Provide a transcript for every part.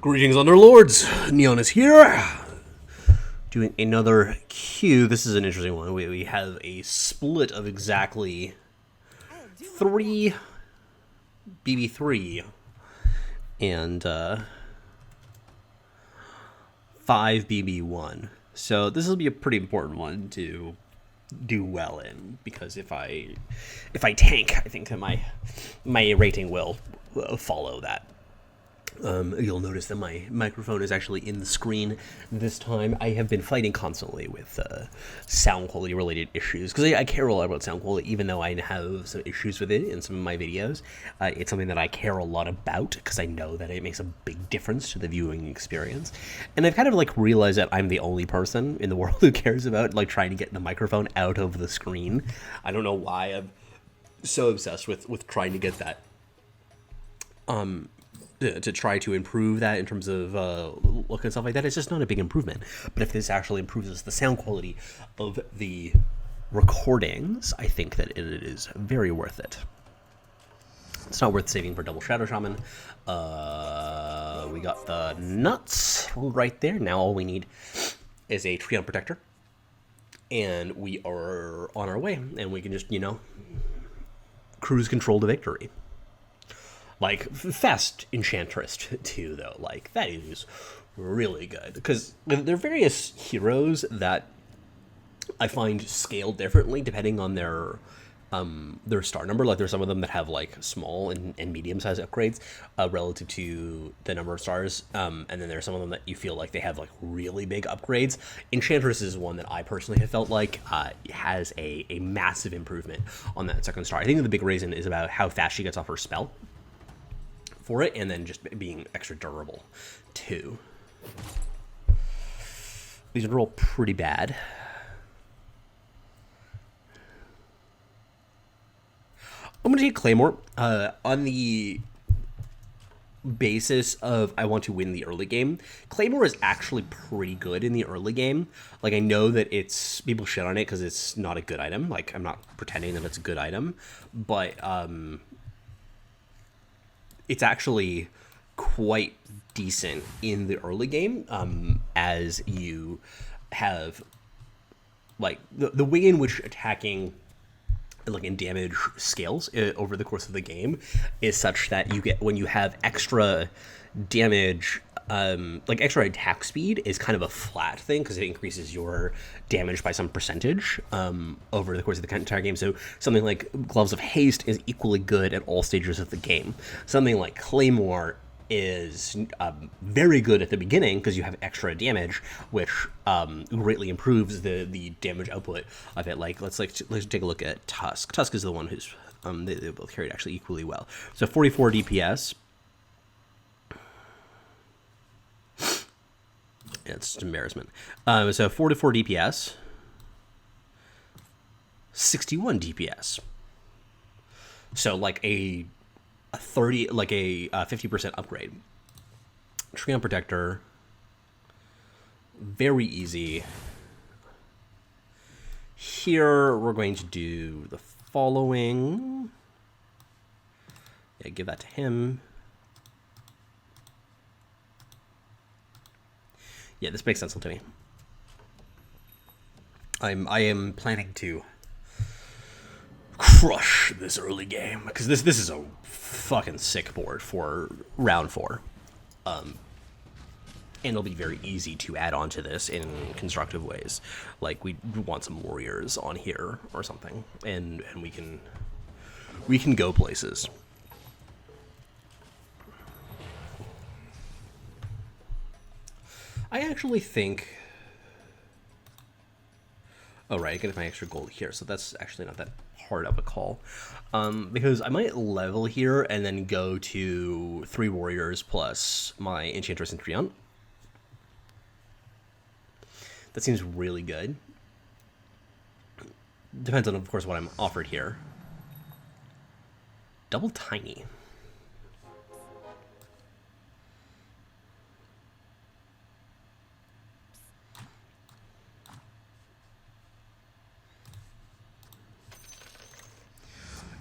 Greetings, Underlords! Neon is here, doing another queue. This is an interesting one. We have a split of exactly 3 BB3 and 5 BB1. So this will be a pretty important one to do well in, because if I tank, I think that my rating will follow that. You'll notice that my microphone is actually in the screen this time. I have been fighting constantly with sound quality related issues, because I care a lot about sound quality, even though I have some issues with it in some of my videos. It's something that I care a lot about, because I know that it makes a big difference to the viewing experience. And I've kind of like realized that I'm the only person in the world who cares about like trying to get the microphone out of the screen. I don't know why I'm so obsessed with trying to get that to try to improve that in terms of look and stuff like that. It's just not a big improvement. But if this actually improves the sound quality of the recordings, I think that it is very worth it. It's not worth saving for double Shadow Shaman. We got the nuts right there. Now all we need is a Treant Protector, and we are on our way, and we can just, you know, cruise control to victory. Like, fast Enchantress too, though. Like, that is really good. Because there are various heroes that I find scale differently depending on their star number. Like, there's some of them that have, like, small and medium-sized upgrades relative to the number of stars. And then there's some of them that you feel like they have, like, really big upgrades. Enchantress is one that I personally have felt like has a massive improvement on that second star. I think the big reason is about how fast she gets off her spell for it, and then just being extra durable too. These are all pretty bad. I'm gonna take Claymore on the basis of I want to win the early game. Claymore is actually pretty good in the early game. Like, I know that it's people shit on it because it's not a good item. Like, I'm not pretending that it's a good item, but it's actually quite decent in the early game, as you have, like, the way in which attacking, like, in damage scales over the course of the game is such that you get, when you have extra damage, like, extra attack speed is kind of a flat thing, because it increases your damage by some percentage over the course of the entire game. So something like Gloves of Haste is equally good at all stages of the game. Something like Claymore is very good at the beginning, because you have extra damage, which greatly improves the damage output of it. Like, let's take a look at Tusk. Tusk is the one who's they both carried actually equally well. So 44 DPS. It's just embarrassment. So 44 DPS, 61 DPS. So like a 30, like a 50% upgrade. Treant Protector, very easy. Here we're going to do the following. Yeah, give that to him. Yeah, this makes sense to me. I am planning to crush this early game, because this is a fucking sick board for round 4. And it'll be very easy to add on to this in constructive ways. Like, we want some warriors on here or something, and we can go places. I actually think... Oh, right, I get my extra gold here, so that's actually not that hard of a call. Because I might level here and then go to 3 warriors plus my Enchantress and Treant. That seems really good. Depends on, of course, what I'm offered here. Double Tiny.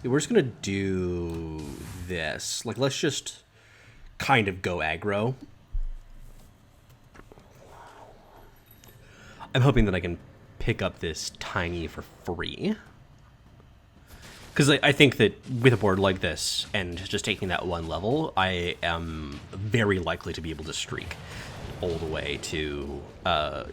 We're just gonna do this. Like, let's just kind of go aggro I'm hoping that I can pick up this tiny for free. Because I think that with a board like this, and just taking that one level, I am very likely to be able to streak all the way to at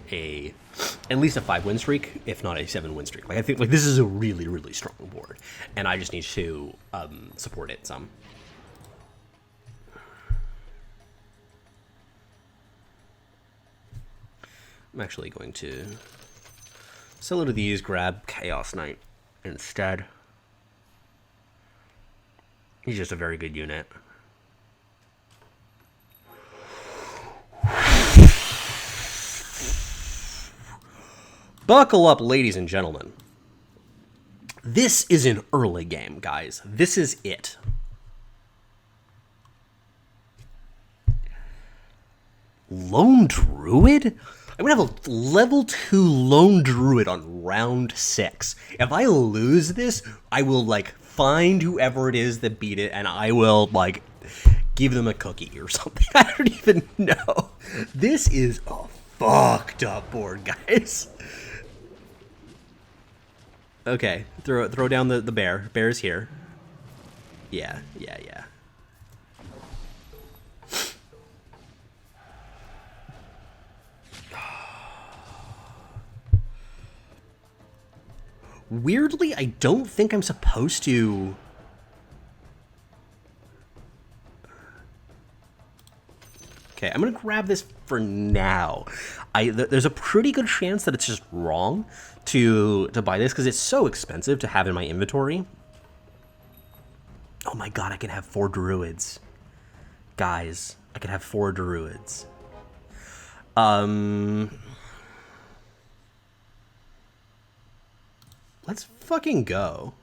least a 5-win streak, if not a 7-win streak. Like I think this is a really, really strong board, and I just need to support it some. I'm actually going to sell one of these, grab Chaos Knight instead. He's just a very good unit. Buckle up, ladies and gentlemen. This is an early game, guys. This is it. Lone Druid? I'm gonna have a level 2 Lone Druid on round 6. If I lose this, I will, like, find whoever it is that beat it, and I will, like, give them a cookie or something. I don't even know. This is a fucked up board, guys. Okay, throw down the bear. Bear's here. Yeah. Weirdly, I don't think I'm supposed to... Okay, I'm gonna grab this for now. There's a pretty good chance that it's just wrong to buy this because it's so expensive to have in my inventory. Oh my god, I can have 4 druids. Guys, I can have 4 druids. Let's fucking go.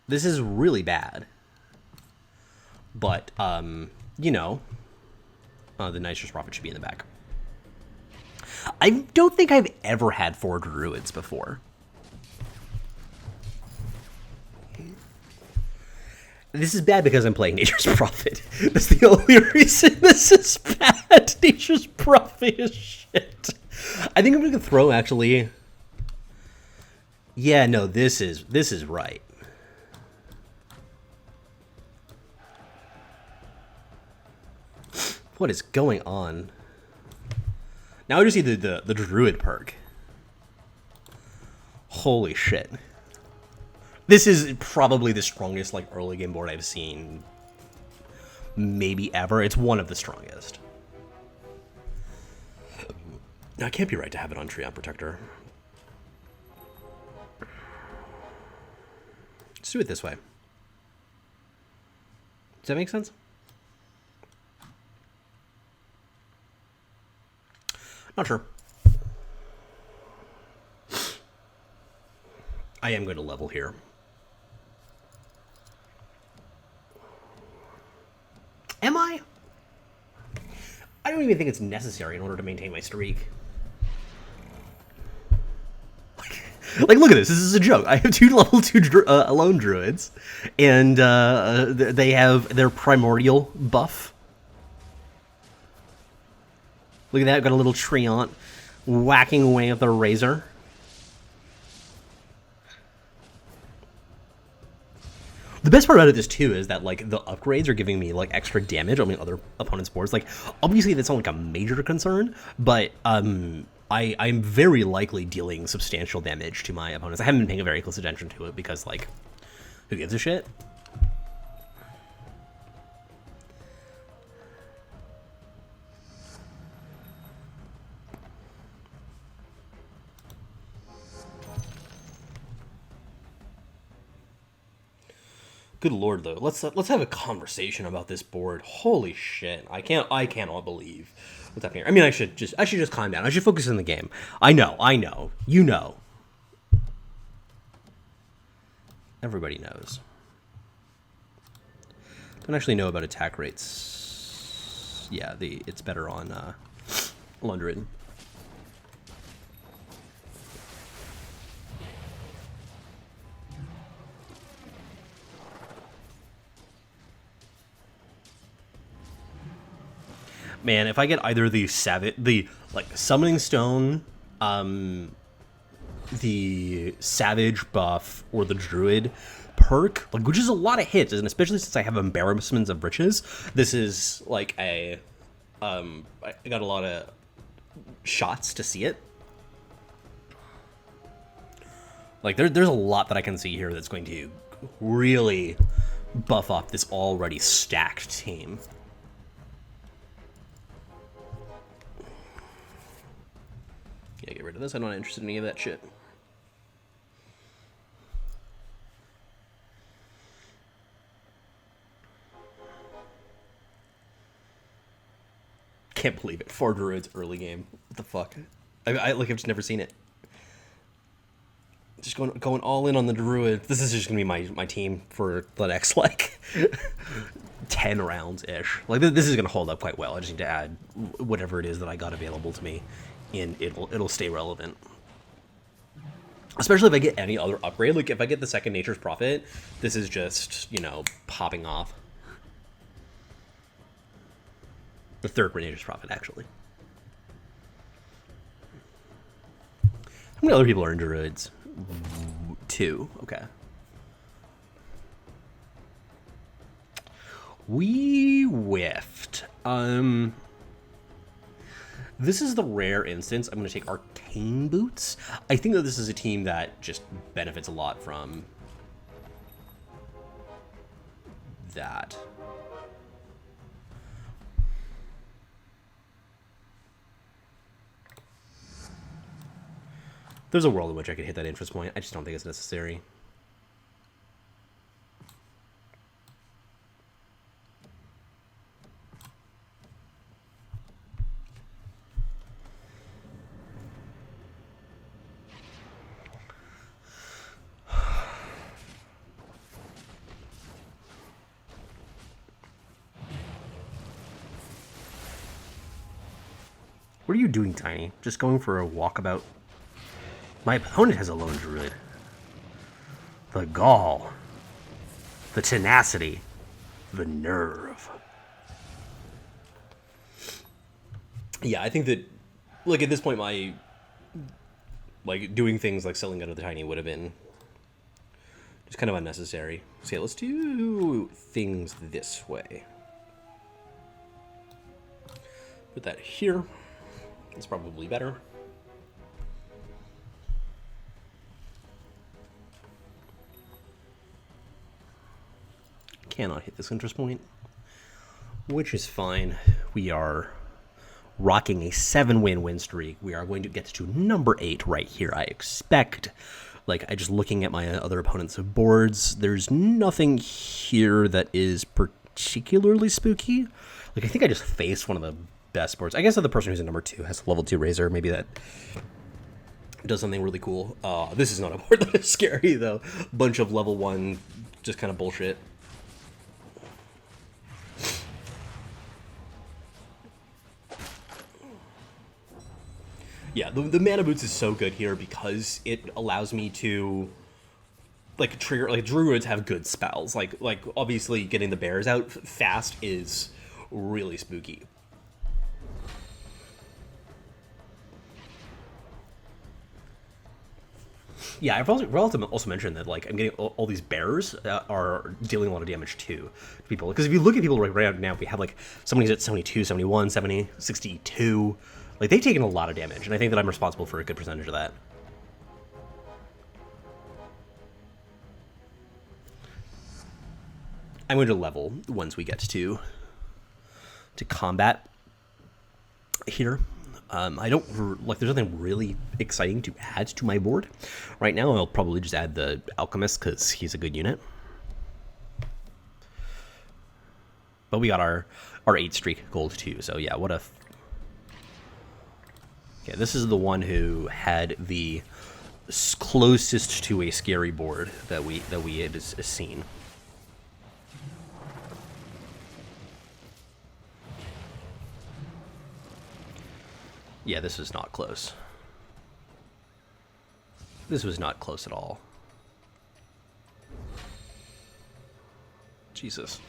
This is really bad. But, you know, the Enchantress Prophet should be in the back. I don't think I've ever had 4 druids before. This is bad because I'm playing Nature's Prophet. That's the only reason this is bad. Nature's Prophet is shit. I think I'm gonna throw, actually. Yeah, no, this is right. What is going on? Now I just see the Druid perk. Holy shit. This is probably the strongest, like, early game board I've seen maybe ever. It's one of the strongest. Now, it can't be right to have it on Treant Protector. Let's do it this way. Does that make sense? Not sure. I am going to level here. Am I? I don't even think it's necessary in order to maintain my streak. Like, look at this. This is a joke. I have 2 level 2 Lone Druids, and they have their primordial buff. Look at that. Got a little Treant whacking away at the razor. The best part about this too is that, like, the upgrades are giving me, like, extra damage on my other opponent's boards. Like, obviously that's not like a major concern, but I'm very likely dealing substantial damage to my opponents. I haven't been paying very close attention to it because, like, who gives a shit? Good lord, though. Let's have a conversation about this board. Holy shit! I cannot believe what's happening here. I mean, I should just calm down. I should focus on the game. I know. You know. Everybody knows. Don't actually know about attack rates. Yeah, it's better on Lone Druid. Man, if I get either the Summoning Stone, the Savage buff, or the Druid perk, like, which is a lot of hits, and especially since I have Embarrassments of Riches, this is like a, I got a lot of shots to see it. Like, there's a lot that I can see here that's going to really buff up this already stacked team. Yeah, get rid of this. I'm not interested in any of that shit. Can't believe it. 4 druids early game. What the fuck? I've just never seen it. Just going all in on the druid. This is just gonna be my team for the next like 10 rounds ish. Like, this is gonna hold up quite well. I just need to add whatever it is that I got available to me, and it'll stay relevant. Especially if I get any other upgrade. Like, if I get the second Nature's Prophet, this is just, you know, popping off. The third Nature's Prophet, actually. How many other people are in druids? 2. Okay. We whiffed. This is the rare instance I'm going to take Arcane Boots. I think that this is a team that just benefits a lot from that. There's a world in which I could hit that interest point. I just don't think it's necessary. What are you doing, Tiny? Just going for a walkabout? My opponent has a Lone Druid. The gall. The tenacity. The nerve. Yeah, I think that, like, at this point, my, like, doing things like selling out of the Tiny would have been just kind of unnecessary. So yeah, let's do things this way. Put that here. It's probably better. Cannot hit this interest point, which is fine. We are rocking a 7-win streak. We are going to get to number 8 right here, I expect. Like, I just looking at my other opponents' boards, there's nothing here that is particularly spooky. Like, I think I just faced one of the best boards. I guess the person who's in number 2 has a level 2 Razor. Maybe that does something really cool. This is not a board that is scary, though. Bunch of level 1, just kind of bullshit. Yeah, the Mana Boots is so good here because it allows me to, like, trigger, like, druids have good spells. Like obviously getting the bears out fast is really spooky. Yeah, I've also mentioned that, like, I'm getting all these bears that are dealing a lot of damage to people. Because if you look at people right now, we have, like, somebody's at 72, 71, 70, 62. Like, they've taken a lot of damage, and I think that I'm responsible for a good percentage of that. I'm going to level once we get to combat here. I don't, like, there's nothing really exciting to add to my board. Right now, I'll probably just add the Alchemist, because he's a good unit. But we got our 8 streak gold, too, so yeah, what a... Yeah, this is the one who had the closest to a scary board that we had seen. Yeah, this is not close. This was not close at all. Jesus.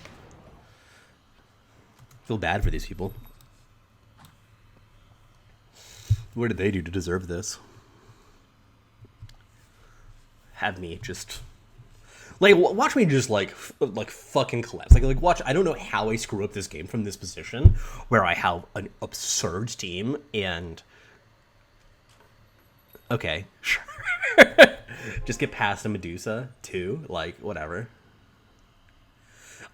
Feel bad for these people. What did they do to deserve this? Have me just... Like, watch me just, like fucking collapse. Like, watch, I don't know how I screw up this game from this position, where I have an absurd team, and... Okay, sure. Just get past a Medusa, too. Like, whatever.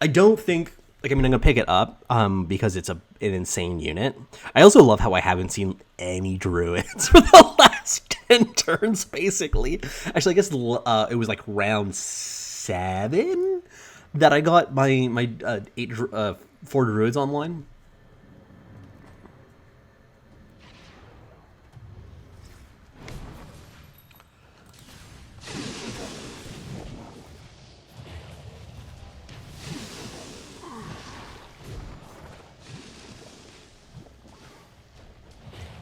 I don't think... Like, I mean, I'm going to pick it up because it's an insane unit. I also love how I haven't seen any druids for the last 10 turns, basically. Actually, I guess it was, like, round 7 that I got my 4 druids online.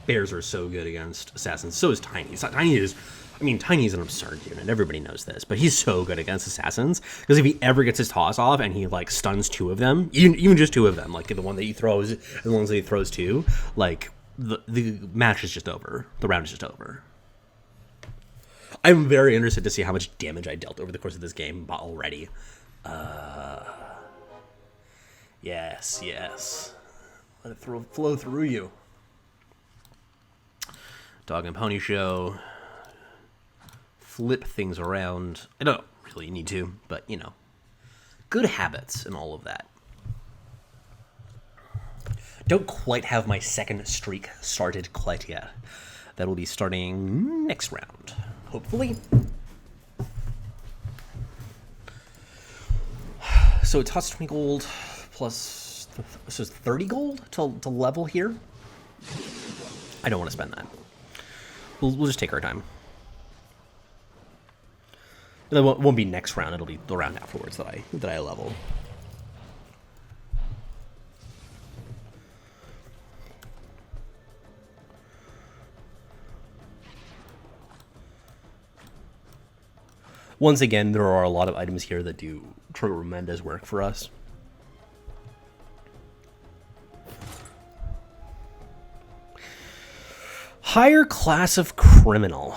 Bears are so good against assassins. So is Tiny. Tiny is an absurd unit. Everybody knows this, but he's so good against assassins because if he ever gets his toss off and he like stuns 2 of them, even just 2 of them, like the one that he throws, as long as he throws 2, like the match is just over. The round is just over. I'm very interested to see how much damage I dealt over the course of this game already. Yes. Let it flow through you. Dog and Pony Show. Flip things around. I don't really need to, but, you know. Good habits and all of that. Don't quite have my second streak started quite yet. That will be starting next round, hopefully. So it costs 20 gold plus... So it's 30 gold to level here? I don't want to spend that. We'll just take our time. It won't be next round. It'll be the round afterwards that I level. Once again, there are a lot of items here that do tremendous work for us. Higher class of criminal.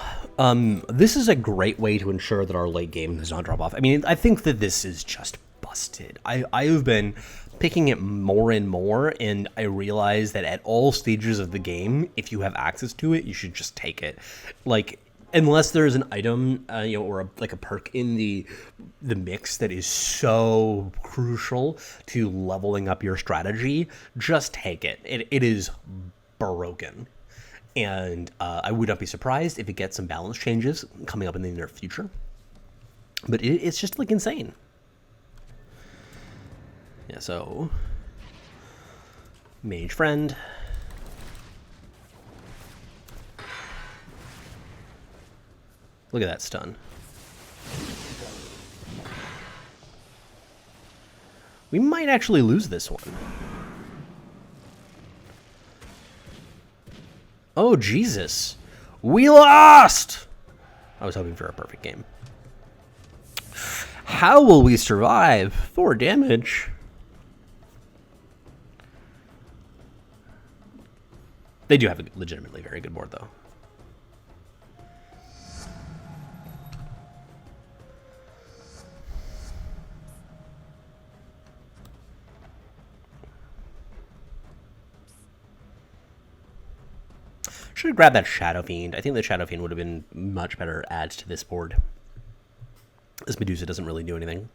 This is a great way to ensure that our late game does not drop off. I mean, I think that this is just busted. I have been picking it more and more, and I realize that at all stages of the game, if you have access to it, you should just take it. Like, unless there's an item, or a perk in the mix that is so crucial to leveling up your strategy, just take it. It is broken. And I would not be surprised if it gets some balance changes coming up in the near future. But it's just, like, insane. Yeah, so... Mage Friend. Look at that stun. We might actually lose this one. Oh, Jesus. We lost! I was hoping for a perfect game. How will we survive? 4 damage. They do have a legitimately very good board, though. Should have grabbed that Shadow Fiend. I think the Shadow Fiend would have been much better adds to this board. This Medusa doesn't really do anything.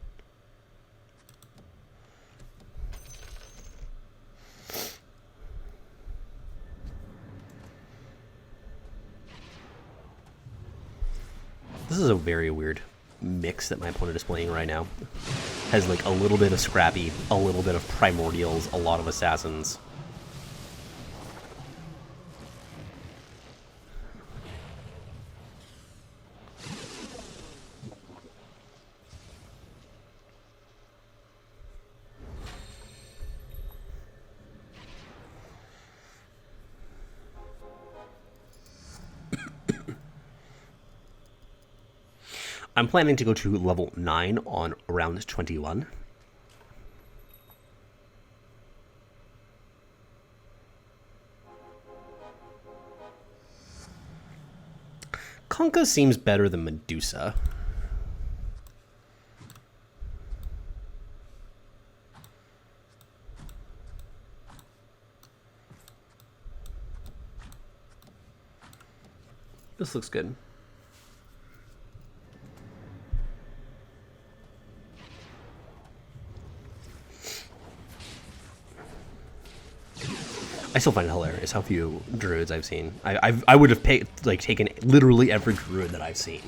This is a very weird mix that my opponent is playing right now. Has like a little bit of Scrappy, a little bit of Primordials, a lot of Assassins. I'm planning to go to level 9 on round 21. Kunkka seems better than Medusa. This looks good. I still find it hilarious how few druids I've seen. I would have taken literally every druid that I've seen,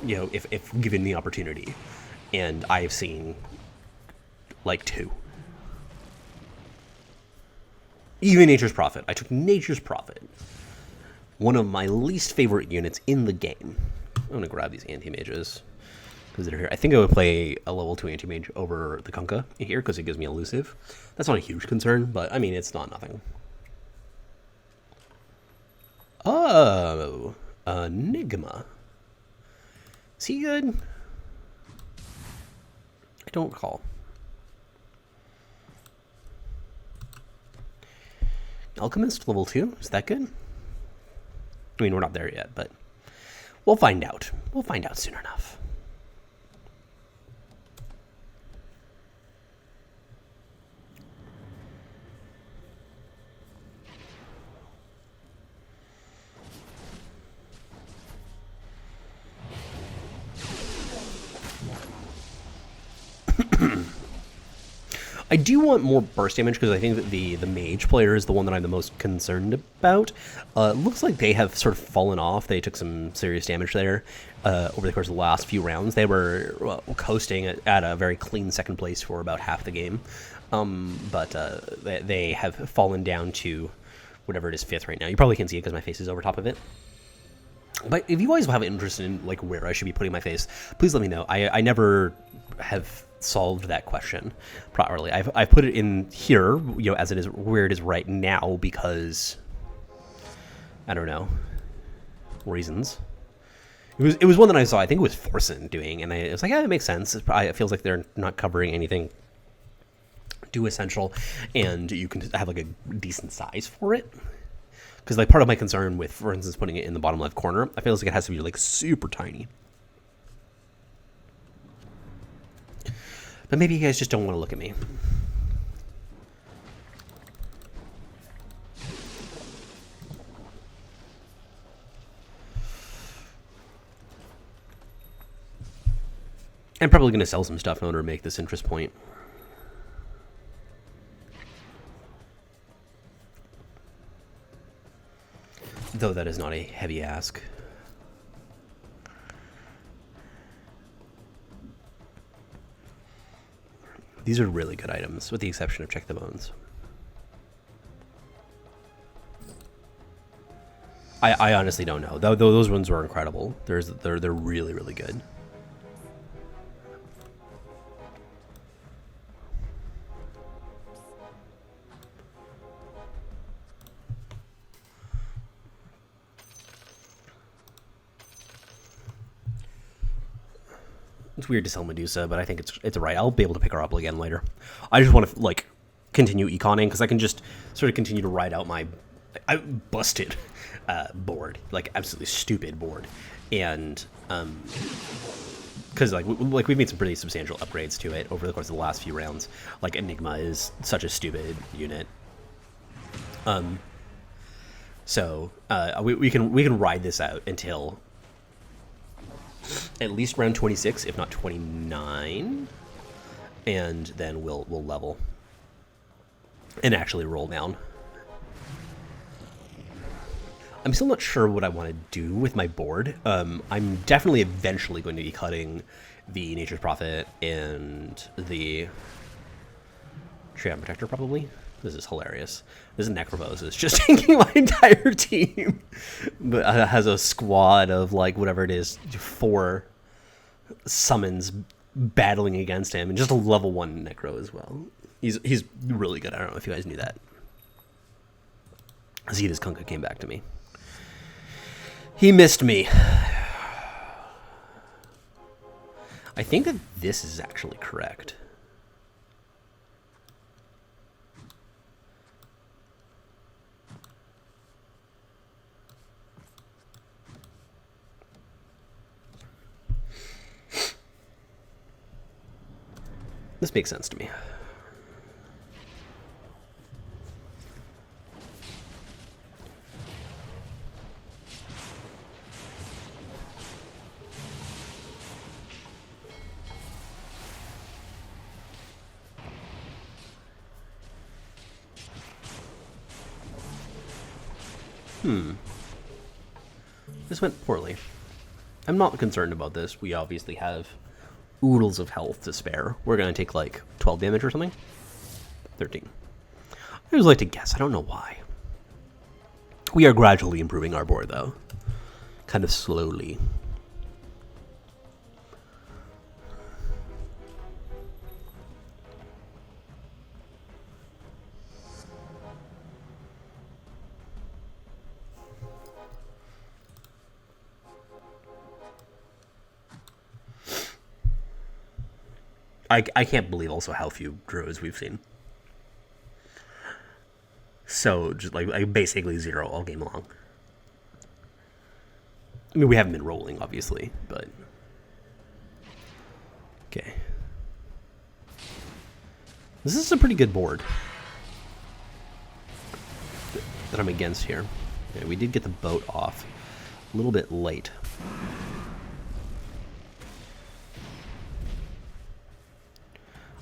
you know, if given the opportunity, and I've seen like 2. Even Nature's Prophet. I took Nature's Prophet, one of my least favorite units in the game. I'm gonna grab these anti-mages because they're here. I think I would play a level 2 anti-mage over the Kunkka here because it gives me elusive. That's not a huge concern, but I mean, it's not nothing. Oh, Enigma. Is he good? I don't recall. Alchemist, level 2? Is that good? I mean, we're not there yet, but we'll find out. We'll find out soon enough. I do want more burst damage because I think that the mage player is the one that I'm the most concerned about. Looks like they have sort of fallen off. They took some serious damage there over the course of the last few rounds. They were coasting at a very clean second place for about half the game, but they have fallen down to whatever it is, 5th right now. You probably can't see it because my face is over top of it. But if you guys have an interest in like where I should be putting my face, please let me know. I never have solved that question properly. I've put it in here, you know, as it is where it is right now because I don't know reasons. It was one that I saw. I think it was Forsen doing, and I was like, yeah, it makes sense. It feels like they're not covering anything too essential, and you can have like a decent size for it. Because like part of my concern with, for instance, putting it in the bottom left corner, I feel like it has to be like super tiny. But maybe you guys just don't want to look at me. I'm probably going to sell some stuff in order to make this interest point. Though that is not a heavy ask. These are really good items, with the exception of Check the Bones. I honestly don't know. Though those ones were incredible. They're really, really good. It's weird to sell Medusa, but I think it's right. I'll be able to pick her up again later. I just want to like continue econing because I can just sort of continue to ride out my busted board, like absolutely stupid board, and because like we've made some pretty substantial upgrades to it over the course of the last few rounds. Like Enigma is such a stupid unit. So we can ride this out until at least round 26, if not 29, and then we'll level and actually roll down. I'm still not sure what I want to do with my board. I'm definitely eventually going to be cutting the Nature's Prophet and the Treant Protector, probably. This is hilarious. This Necrobos is just taking my entire team, but has a squad of like whatever it is, 4 summons battling against him, and just a level 1 Necro as well. He's really good. I don't know if you guys knew that. Zeta's Kunkka came back to me. He missed me. I think that this is actually correct. This makes sense to me. This went poorly. I'm not concerned about this. We obviously have oodles of health to spare. We're going to take like 12 damage or something. 13. I always like to guess. I don't know why. We are gradually improving our board, though. Kind of slowly. I can't believe also how few druids we've seen. So, just like basically 0 all game long. I mean, we haven't been rolling, obviously, but... Okay. This is a pretty good board that I'm against here. Yeah, we did get the boat off a little bit late.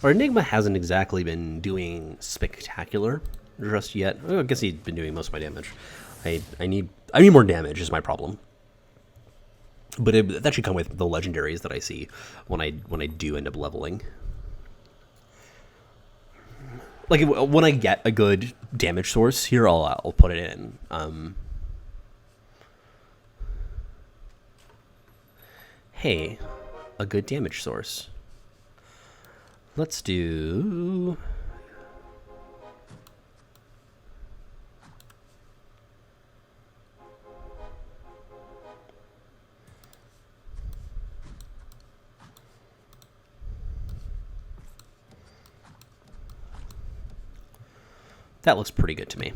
Our Enigma hasn't exactly been doing spectacular just yet. I guess he's been doing most of my damage. I need more damage is my problem. But that should come with the legendaries that I see when I do end up leveling. Like when I get a good damage source here, I'll put it in. Hey, a good damage source. Let's do... That looks pretty good to me.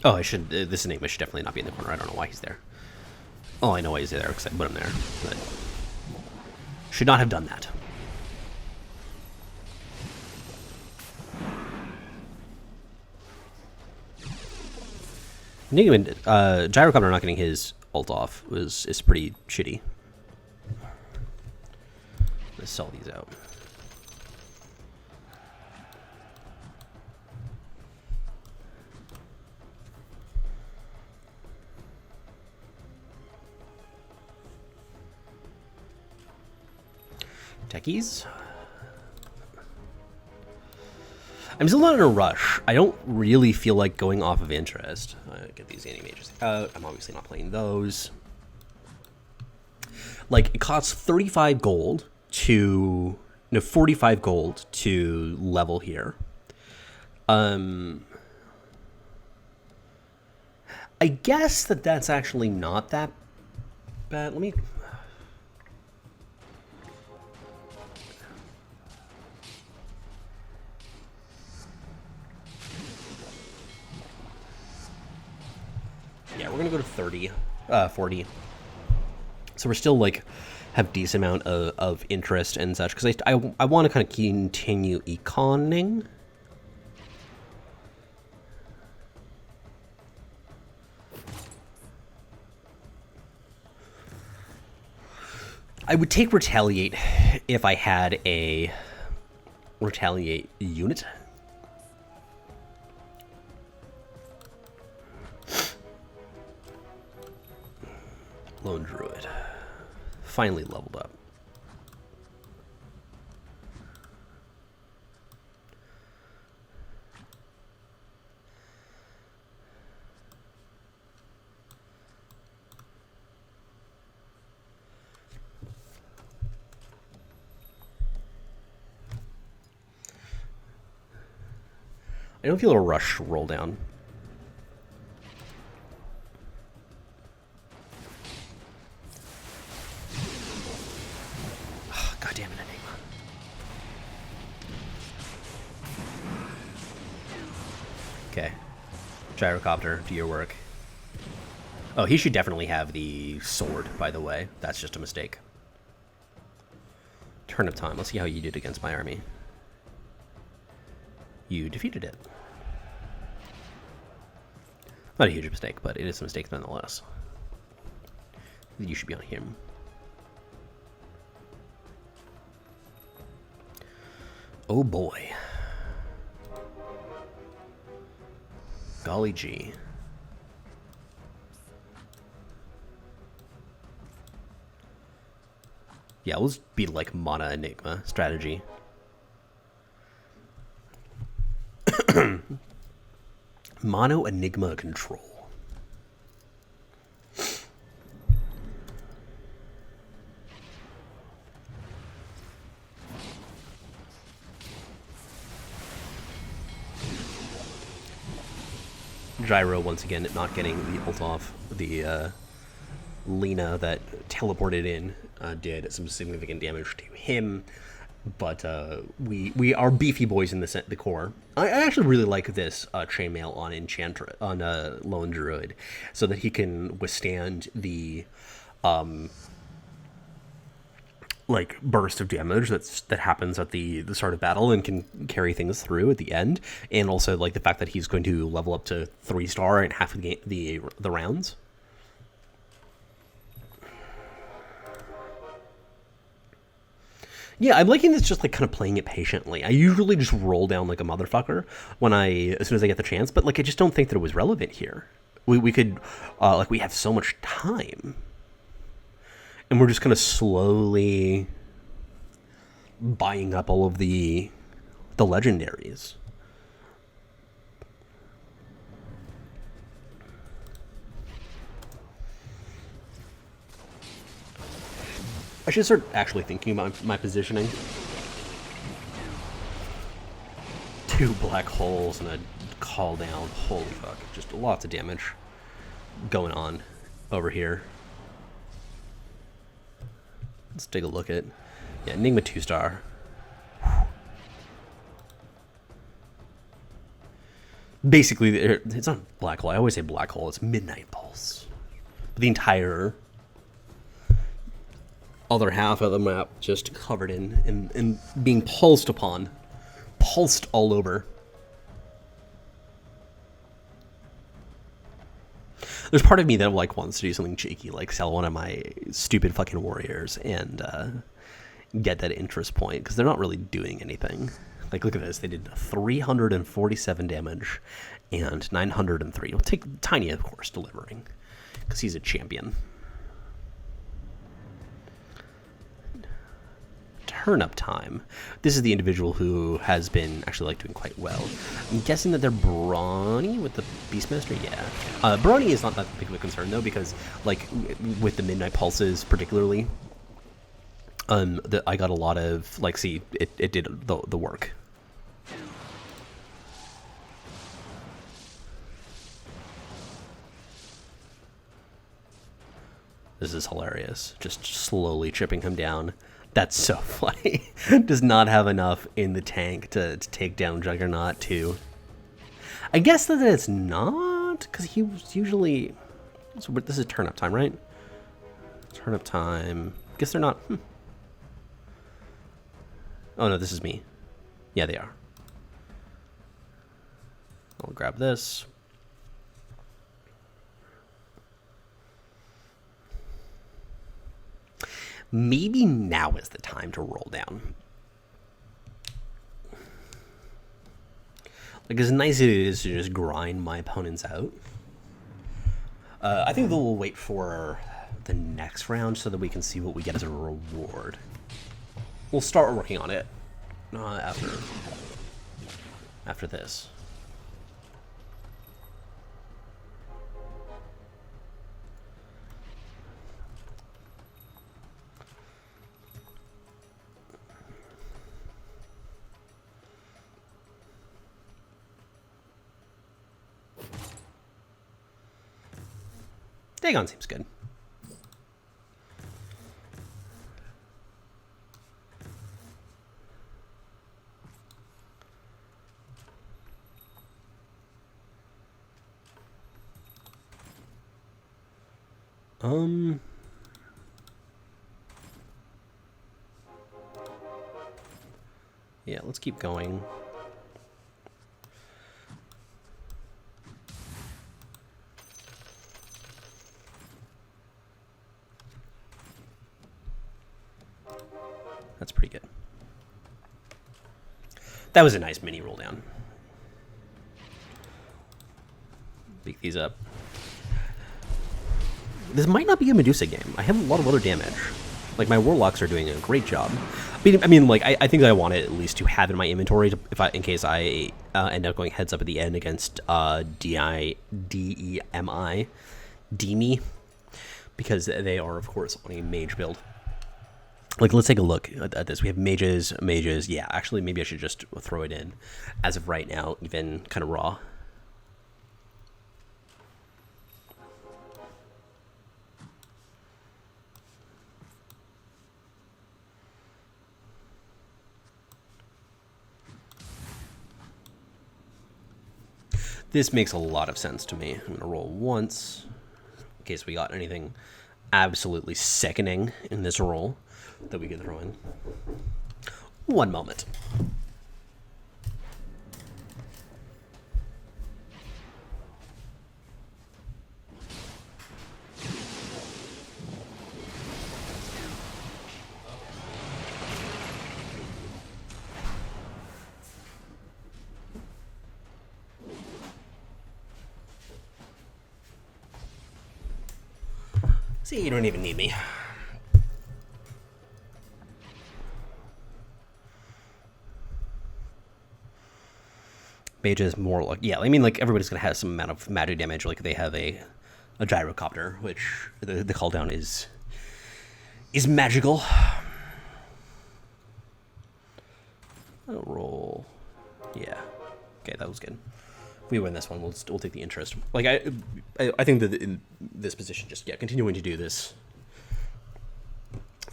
Oh, I should... This Enigma should definitely not be in the corner. I don't know why he's there. Oh, I know why he's there, because I put him there. But should not have done that. Enigma, Gyrocopter not getting his ult off is pretty shitty. Let's sell these out. Techies. I'm still not in a rush. I don't really feel like going off of interest. Get these anti-mages out. I'm obviously not playing those. Like, it costs 35 gold to... No, 45 gold to level here. I guess that's actually not that bad. Let me... Yeah, we're gonna go to 30, 40. So we're still like have decent amount of interest and such because I want to kind of continue econing. I would take Retaliate if I had a Retaliate unit. Lone Druid. Finally leveled up. I don't feel a rush roll down. God damn it, Enigma. Okay. Gyrocopter, do your work. Oh, he should definitely have the sword, by the way. That's just a mistake. Turn of time. Let's see how you did against my army. You defeated it. Not a huge mistake, but it is a mistake nonetheless. You should be on him. Oh boy. Golly gee. Yeah, let's be like Mana Enigma strategy. Mono Enigma control. Gyro once again not getting the ult off. The Lena that teleported in did some significant damage to him, but we are beefy boys in the core. I actually really like this chainmail on Enchantress on Lone Druid, so that he can withstand the like burst of damage that happens at the start of battle and can carry things through at the end, and also like the fact that he's going to level up to 3-star in half of the rounds. Yeah, I'm liking this, just like kind of playing it patiently. I usually just roll down like a motherfucker as soon as I get the chance, but like I just don't think that it was relevant here. We could like we have so much time, and we're just kind of slowly buying up all of the legendaries. I should start actually thinking about my positioning. 2 black holes and a call down. Holy fuck. Just lots of damage going on over here. Let's take a look at... Yeah, Enigma 2-star. Basically, it's not black hole. I always say black hole. It's Midnight Pulse. The entire other half of the map just covered in being pulsed upon. Pulsed all over. There's part of me that like wants to do something cheeky, like sell one of my stupid fucking warriors and get that interest point, because they're not really doing anything. Like, look at this. They did 347 damage and 903. We'll take Tiny, of course, delivering, because he's a champion. Turn-up time. This is the individual who has been actually like doing quite well. I'm guessing that they're brawny with the Beastmaster. Yeah, brawny is not that big of a concern though, because like with the Midnight Pulses particularly, I got a lot of like, see, it did the work. This is hilarious. Just slowly chipping him down. That's so funny. Does not have enough in the tank to take down Juggernaut too. I guess that it's not, because he was usually... So this is turn-up time, right? Turn-up time. Guess they're not... Oh no, this is me. Yeah, they are. I'll grab this. Maybe now is the time to roll down. Like, as nice as it is to just grind my opponents out, I think that we'll wait for the next round so that we can see what we get as a reward. We'll start working on it after this. Dagon seems good. Yeah, let's keep going. That's pretty good. That was a nice mini roll down. Beat these up. This might not be a Medusa game. I have a lot of other damage. Like, my Warlocks are doing a great job. I mean, like, I think I want it at least to have in my inventory in case I end up going heads up at the end against DEMI, because they are, of course, on a mage build. Like, let's take a look at this. We have mages. Yeah, actually, maybe I should just throw it in as of right now, even kind of raw. This makes a lot of sense to me. I'm going to roll once in case we got anything absolutely sickening in this roll that we can throw in. One moment. See, you don't even need me. Mage is more like, yeah, I mean, like, everybody's going to have some amount of magic damage. Like, they have a gyrocopter, which the call down is magical. I'll roll. Yeah. Okay, that was good. If we win this one, we'll take the interest. Like, I think that in this position, just, yeah, continuing to do this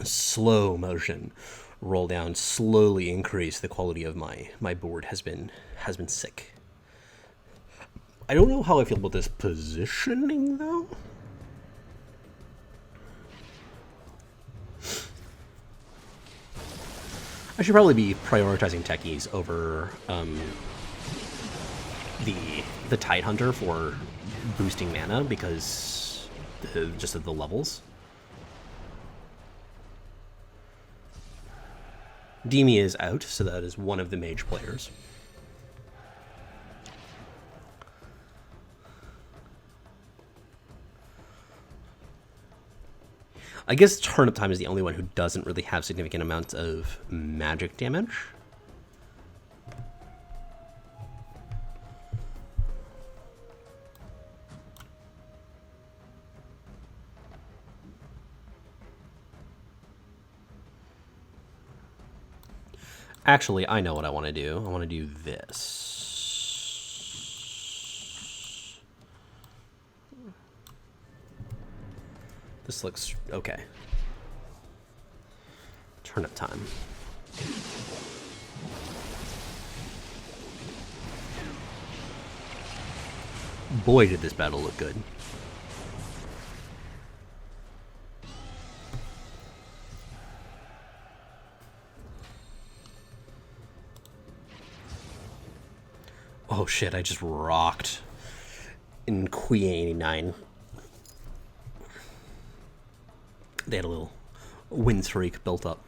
slow motion roll down, slowly increase the quality of my board has been sick. I don't know how I feel about this positioning, though. I should probably be prioritizing techies over the Tide Hunter for boosting mana because just of the levels. Demi is out, so that is one of the mage players. I guess Turnip Time is the only one who doesn't really have significant amounts of magic damage. Actually, I know what I want to do. I want to do this. This looks okay. Turnip Time. Boy, did this battle look good. Oh shit, I just rocked in Queen 89. They had a little win streak built up.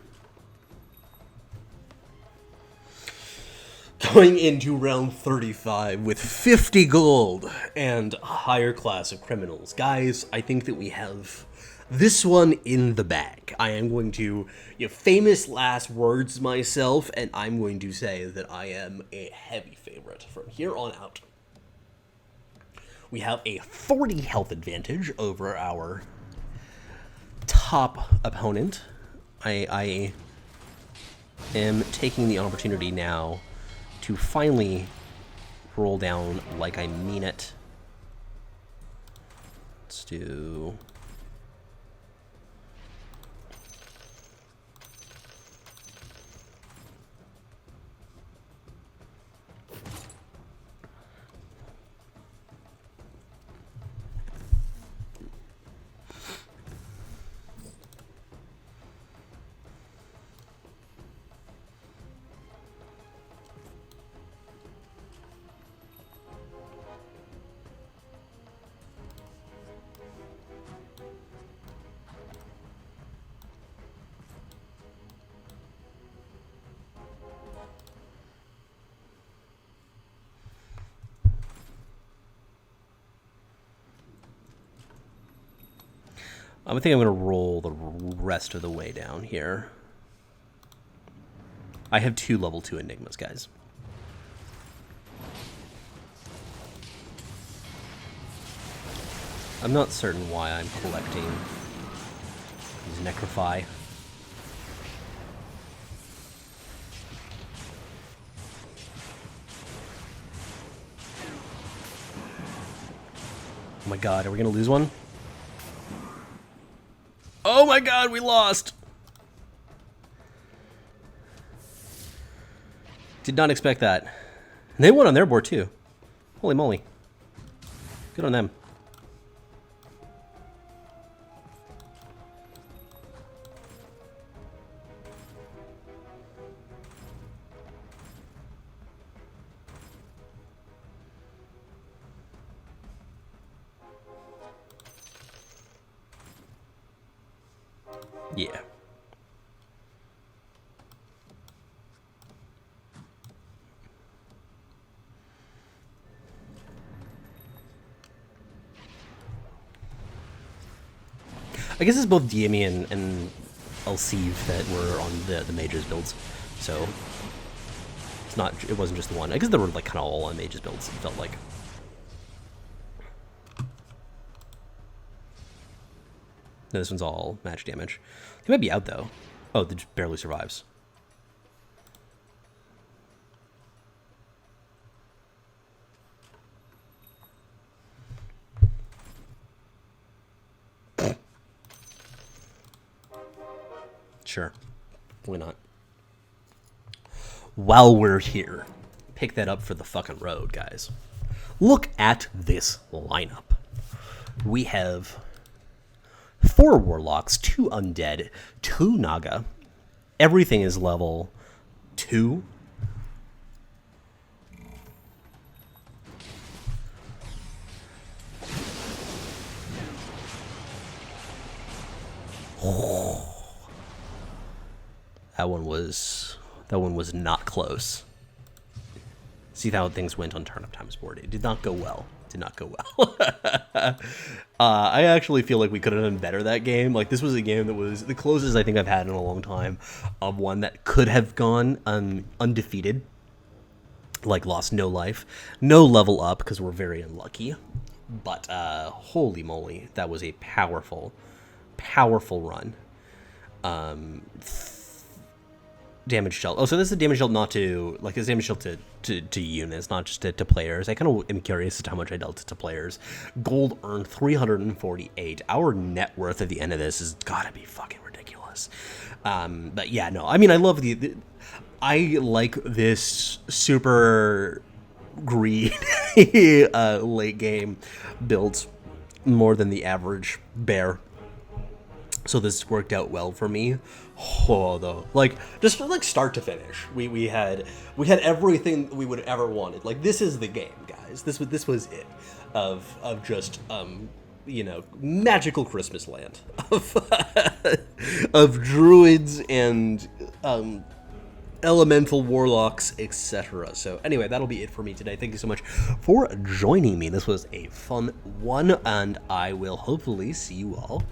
Going into round 35 with 50 gold and a higher class of criminals. Guys, I think that we have this one in the bag. I am going to famous last words myself, and I'm going to say that I am a heavy favorite from here on out. We have a 40 health advantage over our top opponent. I am taking the opportunity now to finally roll down like I mean it. Let's do... I think I'm going to roll the rest of the way down here. I have 2 level 2 Enigmas, guys. I'm not certain why I'm collecting these Necrophi. Oh my god, are we going to lose one? Oh my god, we lost! Did not expect that. And they won on their board too. Holy moly. Good on them. Yeah. I guess it's both DME and Elsive that were on the Mages builds, so it's not. It wasn't just the one. I guess they were like kind of all on Mages builds. It felt like. No, this one's all match damage. He might be out though. Oh, it just barely survives. Sure. Why not? While we're here, pick that up for the fucking road, guys. Look at this lineup. We have 4 Warlocks, 2 Undead, 2 Naga. Everything is level 2. That one was not close. See how things went on Turnip Time's board. It did not go well. Did not go well. I actually feel like we could have done better that game. Like, this was a game that was the closest I think I've had in a long time of one that could have gone undefeated. Like, lost no life. No level up, because we're very unlucky. But, holy moly, that was a powerful, powerful run. Damage dealt. Oh, so this is a damage dealt not to, like, it's damage dealt to units, not just to players. I kind of am curious as to how much I dealt to players. Gold earned 348. Our net worth at the end of this has got to be fucking ridiculous. But yeah, no, I mean, I love I like this super greed late game build more than the average bear. So this worked out well for me. Oh, though, like, just from like start to finish, we had everything we would ever wanted. Like, this is the game, guys. This was it of just you know, magical Christmas land of druids and elemental warlocks, etc. So anyway, that'll be it for me today. Thank you so much for joining me. This was a fun one, and I will hopefully see you all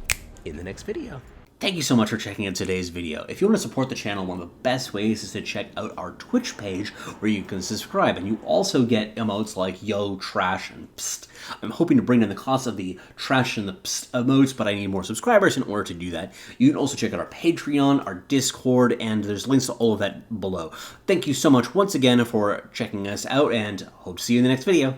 in the next video. Thank you so much for checking out today's video. If you want to support the channel, one of the best ways is to check out our Twitch page where you can subscribe, and you also get emotes like yo, trash, and psst. I'm hoping to bring in the cost of the trash and the psst emotes, but I need more subscribers in order to do that. You can also check out our Patreon, our Discord, and there's links to all of that below. Thank you so much once again for checking us out, and hope to see you in the next video.